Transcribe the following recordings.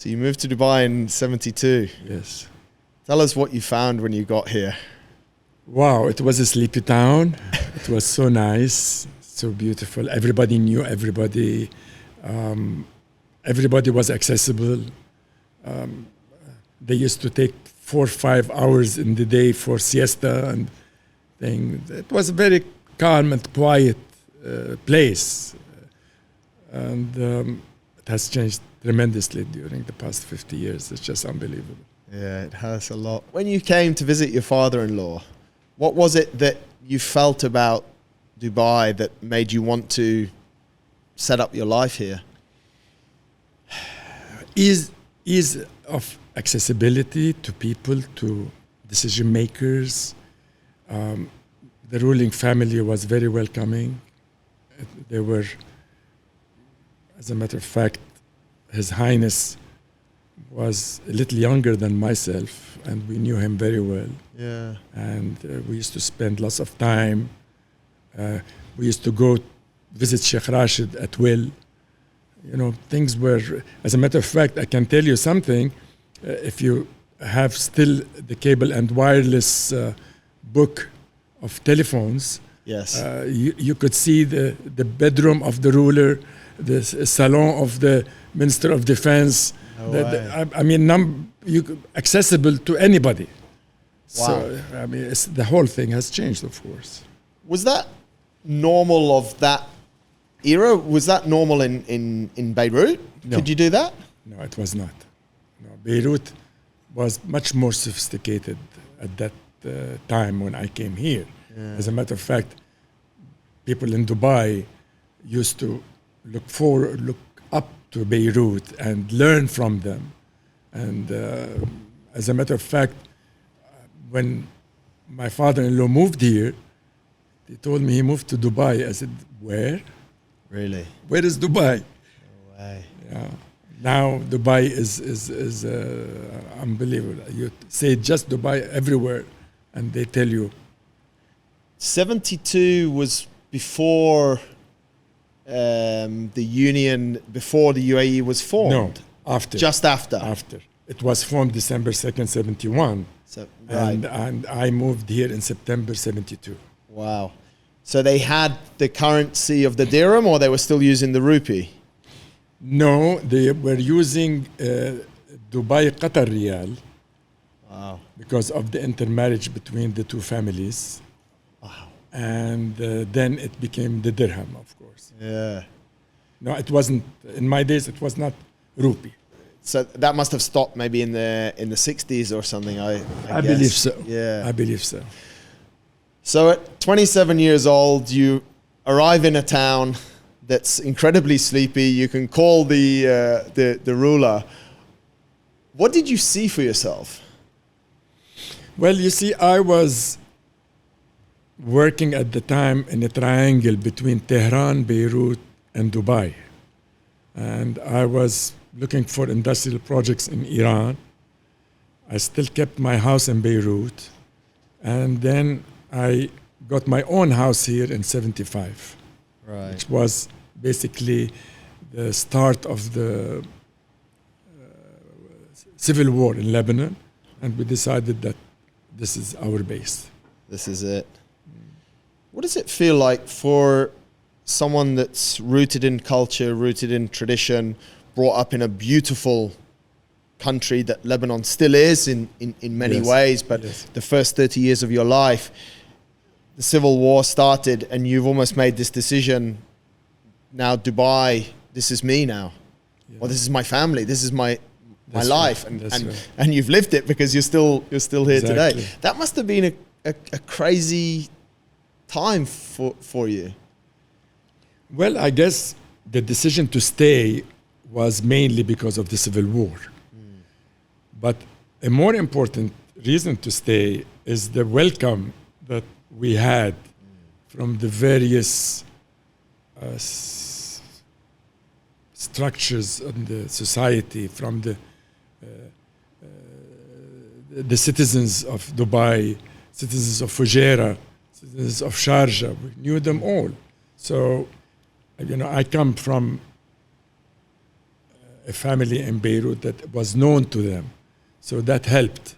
So you moved to Dubai in 72. Yes. Tell us what you found when you got here. Wow, it was a sleepy town. It was so nice, so beautiful. Everybody knew everybody. Everybody was accessible. They used to take 4 or 5 hours in the day for siesta and things. It was a very calm and quiet place. And it has changed tremendously during the past 50 years. It's just unbelievable. Yeah, it has a lot. When you came to visit your father-in-law, what was it that you felt about Dubai that made you want to set up your life here? Ease of accessibility to people, to decision makers. The ruling family was very welcoming. They were, as a matter of fact, His Highness was a little younger than myself, and we knew him very well. Yeah. And we used to spend lots of time. We used to go visit Sheikh Rashid at will. You know, things were, as a matter of fact, I can tell you something. If you have still the cable and wireless book of telephones, Yes. you could see the bedroom of the ruler, the salon of the Minister of Defense. No way. I mean, accessible to anybody. Wow. So, I mean, the whole thing has changed, of course. Was that normal of that era? Was that normal in Beirut? No. Could you do that? No, it was not. No, Beirut was much more sophisticated at that time when I came here. Yeah. As a matter of fact, people in Dubai used to look up to Beirut and learn from them. And as a matter of fact, when my father-in-law moved here, he told me he moved to Dubai. I said, where? Really? Where is Dubai? No way. Yeah. Now Dubai is unbelievable. You say just Dubai everywhere, and they tell you. 72 was before the union, before the UAE was formed? No, after. Just after? After. It was formed December 2nd, 71. So, right. And I moved here in September 72. Wow. So they had the currency of the dirham, or they were still using the rupee? No, they were using Dubai Qatar Riyal. Wow. Because of the intermarriage between the two families. Wow. And then it became the dirham, of course. Yeah. No, it wasn't, in my days, it was not rupee. So that must have stopped maybe in the 60s or something, I guess. Believe so. Yeah. I believe so. So at 27 years old, you arrive in a town that's incredibly sleepy. You can call the ruler. What did you see for yourself? Well, you see, I was working at the time in a triangle between Tehran, Beirut, and Dubai. And I was looking for industrial projects in Iran. I still kept my house in Beirut. And then I got my own house here in 75. Right. Which was basically the start of the civil war in Lebanon. And we decided that this is our base. This is it. What does it feel like for someone that's rooted in culture, rooted in tradition, brought up in a beautiful country that Lebanon still is in many Yes. ways, but Yes. the first 30 years of your life, the civil war started and you've almost made this decision, now Dubai, this is me now. Yeah. Or this is my family, this is my That's life. right. That's right. And you've lived it because you're still here today. Exactly. That must have been a crazy time for you. Well, I guess the decision to stay was mainly because of the civil war. But a more important reason to stay is the welcome that we had from the various structures in the society, from the citizens of Dubai, citizens of Fujairah, citizens of Sharjah. We knew them all. So, you know, I come from a family in Beirut that was known to them. So that helped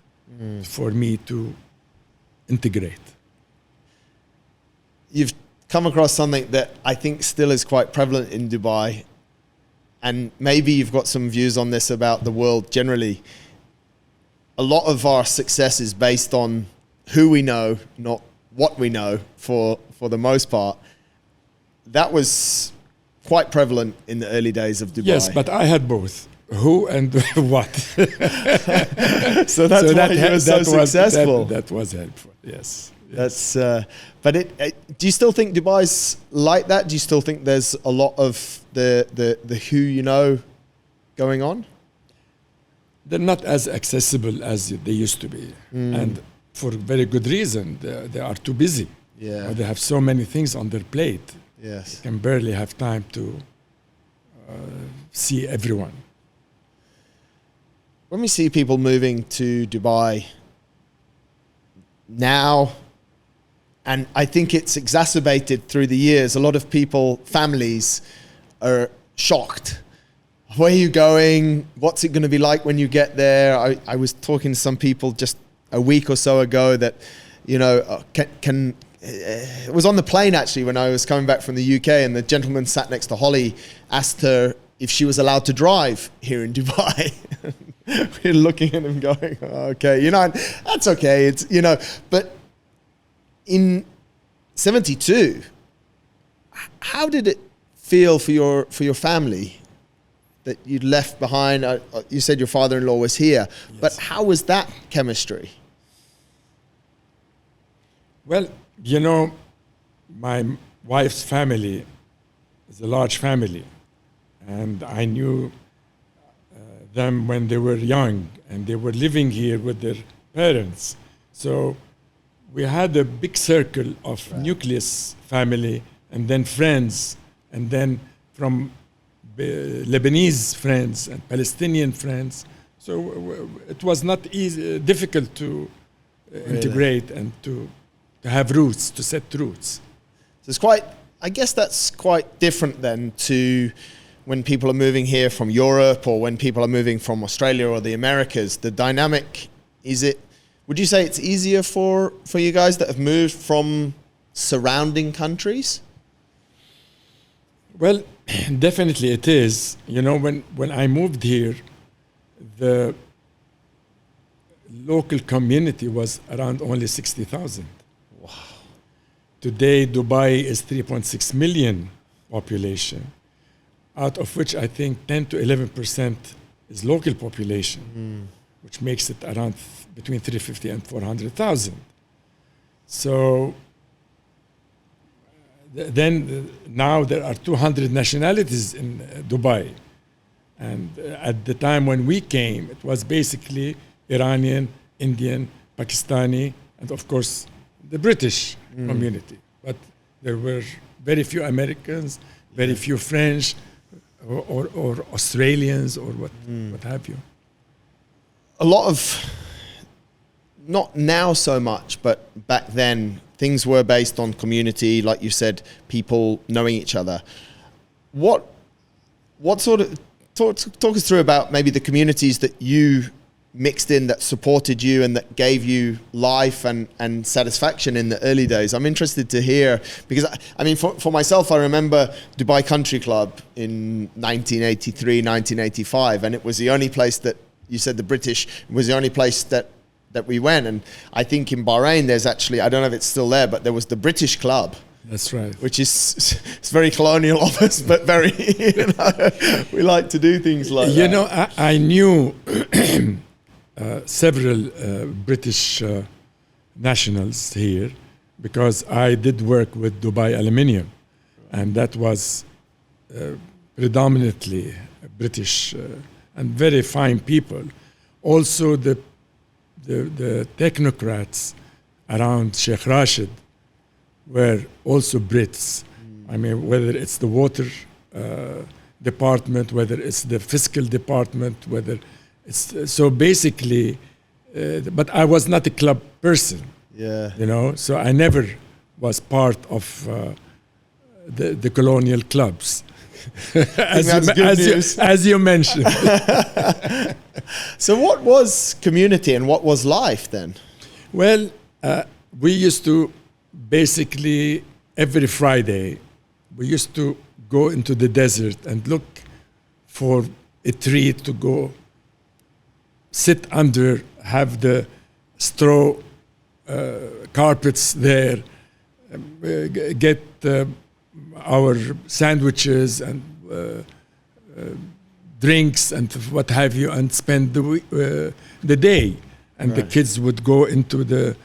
for me to integrate. You've come across something that I think still is quite prevalent in Dubai, and maybe you've got some views on this about the world generally. A lot of our success is based on who we know, not what we know, for the most part. That was quite prevalent in the early days of Dubai. Yes, but I had both. Who and what. So that's why you were so successful. That was helpful, yes. That's, but do you still think Dubai's like that? Do you still think there's a lot of the who you know going on? They're not as accessible as they used to be. And for very good reason. They are too busy. Yeah. They have so many things on their plate. Yes. They can barely have time to see everyone. When we see people moving to Dubai now, and I think it's exacerbated through the years, a lot of people, families, are shocked. Where are you going? What's it going to be like when you get there? I was talking to some people just a week or so ago that, you know, it was on the plane actually when I was coming back from the UK, and the gentleman sat next to Holly asked her if she was allowed to drive here in Dubai. We're looking at him going, okay, you know, that's okay. It's, you know, but in 72, how did it feel for your family that you'd left behind? You said your father-in-law was here, yes. But how was that chemistry? Well, you know, my wife's family is a large family, and I knew them when they were young, and they were living here with their parents. So we had a big circle of nucleus family, and then friends, and then from Lebanese friends and Palestinian friends. So it was not easy, difficult to integrate and to have roots, to set roots. So it's quite, I guess that's quite different then to when people are moving here from Europe, or when people are moving from Australia or the Americas. The dynamic, would you say it's easier for you guys that have moved from surrounding countries? Well, definitely it is. You know, when I moved here, the local community was around only 60,000. Wow. Today, Dubai is 3.6 million population, out of which I think 10 to 11% is local population, which makes it around between 350 and 400,000. So then now there are 200 nationalities in Dubai. And at the time when we came, it was basically Iranian, Indian, Pakistani, and of course the British community. But there were very few Americans, very few French, or Australians, or what have you. A lot of, not now so much, but back then, things were based on community, like you said, people knowing each other. What sort of, talk us through about maybe the communities that you mixed in, that supported you and that gave you life and satisfaction in the early days. I'm interested to hear, because I mean, for myself, I remember Dubai Country Club in 1983, 1985, and it was the only place that, you said the British, was the only place that we went. And I think in Bahrain, there's actually, I don't know if it's still there, but there was the British Club. That's right. Which is, it's very colonial of us, but very, you know, we like to do things like that. You know, I knew several British nationals here, because I did work with Dubai Aluminium, and that was predominantly British and very fine people. Also, the technocrats around Sheikh Rashid were also Brits. I mean, whether it's the water department, whether it's the fiscal department, whether it's, so basically, but I was not a club person. Yeah. You know, so I never was part of the colonial clubs. that's good news. As you mentioned. So what was community and what was life then? Well, we used to basically every Friday, we used to go into the desert and look for a tree to go sit under, have the straw carpets there, get our sandwiches and drinks and what have you, and spend the day. And the kids would go into the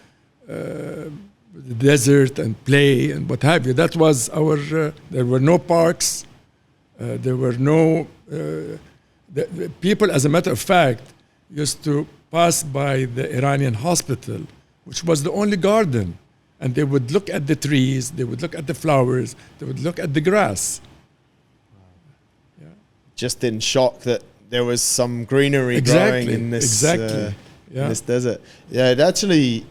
desert and play and what have you. That was our. There were no parks. There were no the people. As a matter of fact, used to pass by the Iranian hospital, which was the only garden, and they would look at the trees. They would look at the flowers. They would look at the grass. Yeah. Just in shock that there was some greenery growing in this. Yeah. This desert. Yeah, it actually,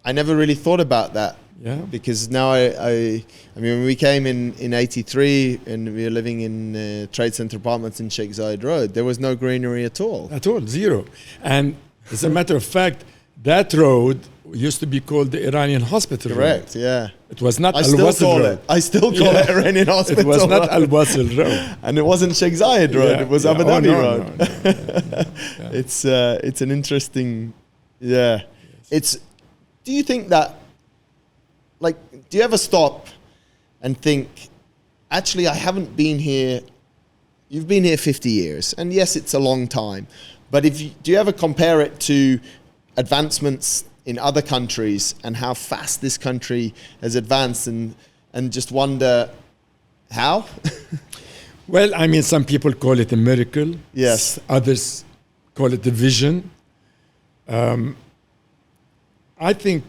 I never really thought about that. Yeah. Because now I mean, when we came in 83 and we were living in Trade Center apartments in Sheikh Zayed Road, there was no greenery at all. At all, zero. And as a matter of fact, that road used to be called the Iranian Hospital Correct, Road. yeah. It was not I still Al-Wasl call Road. it. I still call it Iranian Hospital. It was not Al-Wasl Road. And it wasn't Sheikh Zayed Road. Yeah, It was yeah. Abu Oh, Dhabi no, Road. no, yeah. It's an interesting, yeah. It's. Do you think that, like, do you ever stop and think, actually, I haven't been here. You've been here 50 years, and yes, it's a long time. But do you ever compare it to advancements in other countries and how fast this country has advanced, and just wonder how? Well, I mean, some people call it a miracle. Yes. Others call it a vision. I think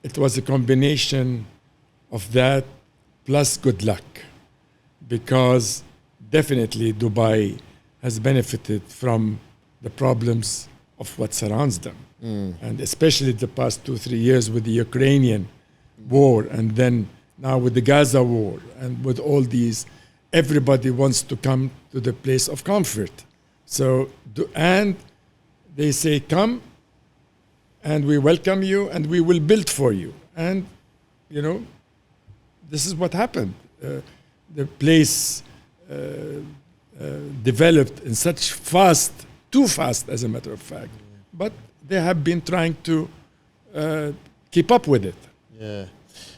it was a combination of that plus good luck, because definitely Dubai has benefited from the problems of what surrounds them. And especially the past 2-3 years with the Ukrainian war, and then now with the Gaza war, and with all these, everybody wants to come to the place of comfort. So, and they say, come, and we welcome you, and we will build for you. And, you know, this is what happened. The place developed in such fast, too fast, as a matter of fact. But they have been trying to keep up with it. Yeah.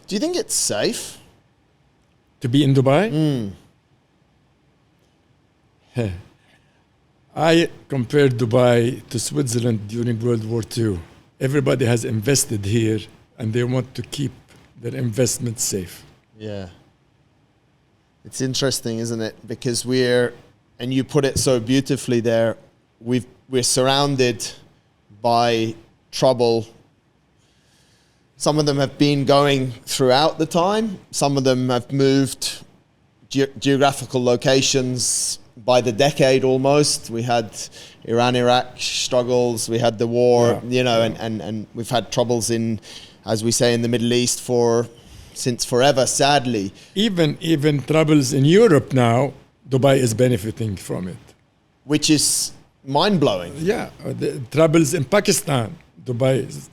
Do you think it's safe to be in Dubai? I compared Dubai to Switzerland during World War II. Everybody has invested here, and they want to keep their investment safe. Yeah. It's interesting, isn't it? Because and you put it so beautifully there, we're surrounded by trouble. Some of them have been going throughout the time. Some of them have moved geographical locations by the decade almost. We had Iran-Iraq struggles. We had the war, and we've had troubles in, as we say, in the Middle East since forever, sadly. Even troubles in Europe now, Dubai is benefiting from it. Which is mind-blowing. Yeah, the troubles in Pakistan, Dubai,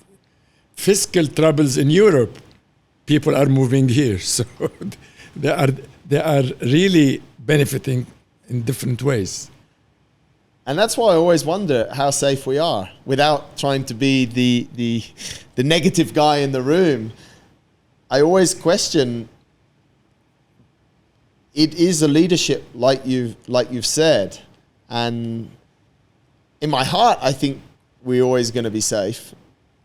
fiscal troubles in Europe, people are moving here. So they are really benefiting in different ways. And that's why I always wonder how safe we are, without trying to be the negative guy in the room. I always question, it is a leadership like you've said, and in my heart, I think we're always going to be safe.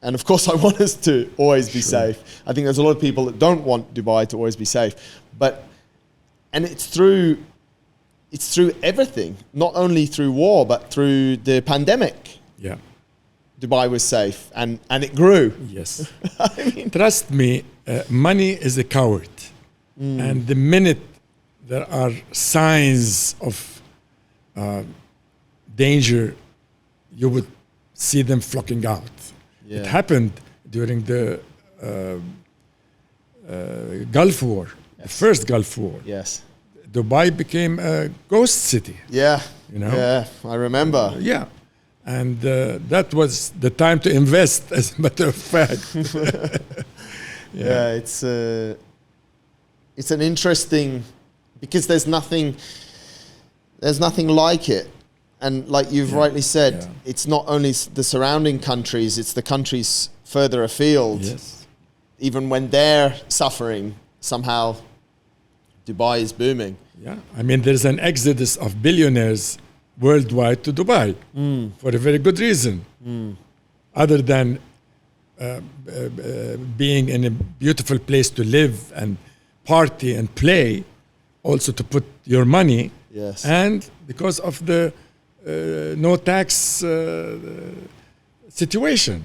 And of course, I want us to always be safe. I think there's a lot of people that don't want Dubai to always be safe. And it's through everything, not only through war, but through the pandemic. Yeah. Dubai was safe, and it grew. Yes. I mean, trust me, money is a coward. And the minute there are signs of danger, you would see them flocking out. Yeah. It happened during the Gulf War, the first Gulf War. Yes. Dubai became a ghost city. Yeah. You know? Yeah, I remember. Yeah. And that was the time to invest, as a matter of fact. Yeah, it's an interesting, because there's nothing like it. And like you've rightly said, it's not only the surrounding countries, it's the countries further afield. Yes. Even when they're suffering, somehow Dubai is booming. Yeah. I mean, there's an exodus of billionaires worldwide to Dubai for a very good reason. Other than being in a beautiful place to live and party and play, also to put your money. Yes. And because of the no tax situation.